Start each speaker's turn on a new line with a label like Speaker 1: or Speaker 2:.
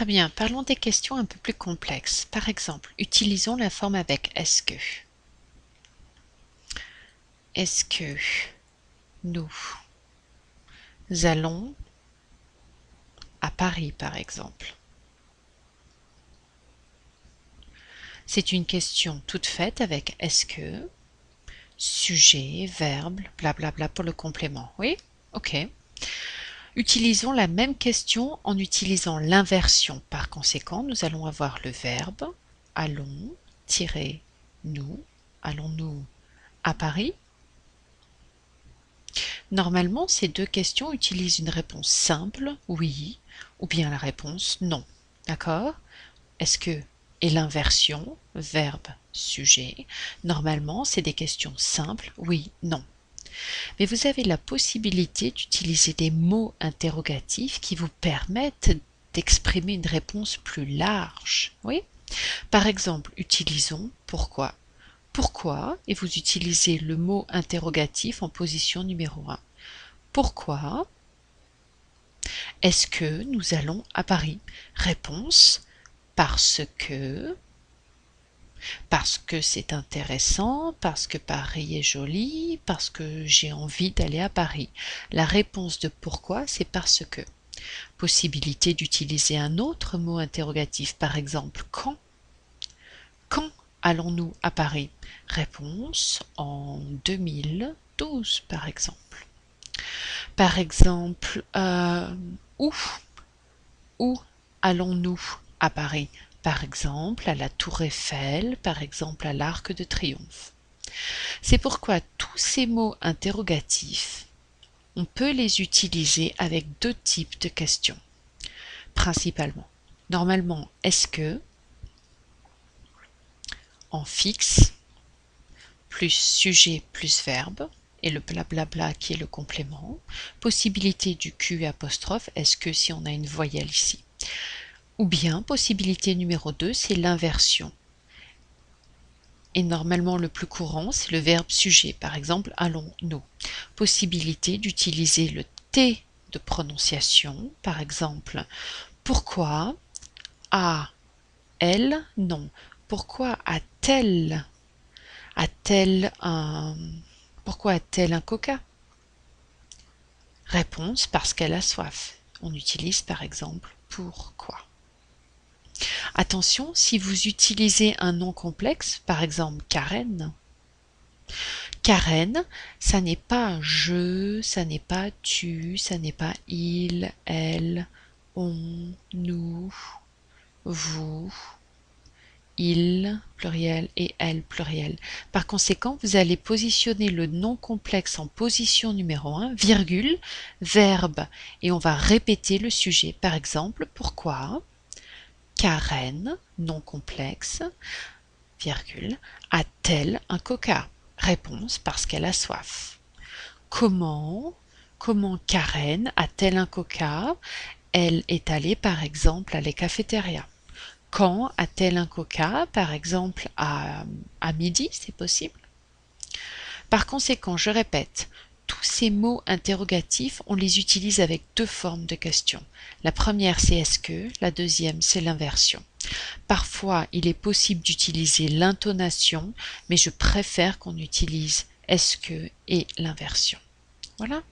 Speaker 1: Très bien, parlons des questions un peu plus complexes. Par exemple, utilisons la forme avec est-ce que. Est-ce que nous allons à Paris, par exemple? C'est une question toute faite avec est-ce que, sujet, verbe, blablabla pour le complément. Oui? Ok. Utilisons la même question en utilisant l'inversion. Par conséquent, nous allons avoir le verbe allons, nous, allons-nous à Paris? Normalement, ces deux questions utilisent une réponse simple, oui, ou bien la réponse non. D'accord? Est-ce que et l'inversion, verbe, sujet, normalement, c'est des questions simples, oui, non. Mais vous avez la possibilité d'utiliser des mots interrogatifs qui vous permettent d'exprimer une réponse plus large. Oui? Par exemple, utilisons pourquoi. Pourquoi? Et vous utilisez le mot interrogatif en position numéro 1. Pourquoi est-ce que nous allons à Paris? Réponse parce que c'est intéressant, parce que Paris est joli, parce que j'ai envie d'aller à Paris. La réponse de pourquoi, c'est parce que. Possibilité d'utiliser un autre mot interrogatif, par exemple quand. Quand allons-nous à Paris? Réponse en 2012, par exemple. Par exemple, où? Où allons-nous à Paris? Par exemple, à la Tour Eiffel, par exemple, à l'Arc de Triomphe. C'est pourquoi tous ces mots interrogatifs, on peut les utiliser avec deux types de questions, principalement. Normalement, est-ce que, en fixe, plus sujet plus verbe, et le blablabla qui est le complément. Possibilité du Q apostrophe, est-ce que si on a une voyelle ici. Ou bien, possibilité numéro 2, c'est l'inversion. Et normalement, le plus courant, c'est le verbe sujet. Par exemple, allons-nous. Possibilité d'utiliser le T de prononciation. Par exemple, pourquoi a-elle non. Pourquoi a-t-elle pourquoi a-t-elle un coca? Réponse parce qu'elle a soif. On utilise par exemple pourquoi. Attention, si vous utilisez un nom complexe, par exemple Karen, Karen, ça n'est pas je, ça n'est pas tu, ça n'est pas il, elle, on, nous, vous, il, pluriel, et elle, pluriel. Par conséquent, vous allez positionner le nom complexe en position numéro 1, virgule, verbe, et on va répéter le sujet. Par exemple, pourquoi Karen, nom complexe, virgule, a-t-elle un coca? Réponse, parce qu'elle a soif. Comment Karen a-t-elle un coca? Elle est allée par exemple à la cafétéria. Quand a-t-elle un coca? Par exemple à midi, c'est possible. Par conséquent, je répète, tous ces mots interrogatifs, on les utilise avec deux formes de questions. La première, c'est est-ce que, la deuxième, c'est l'inversion. Parfois, il est possible d'utiliser l'intonation, mais je préfère qu'on utilise est-ce que et l'inversion. Voilà.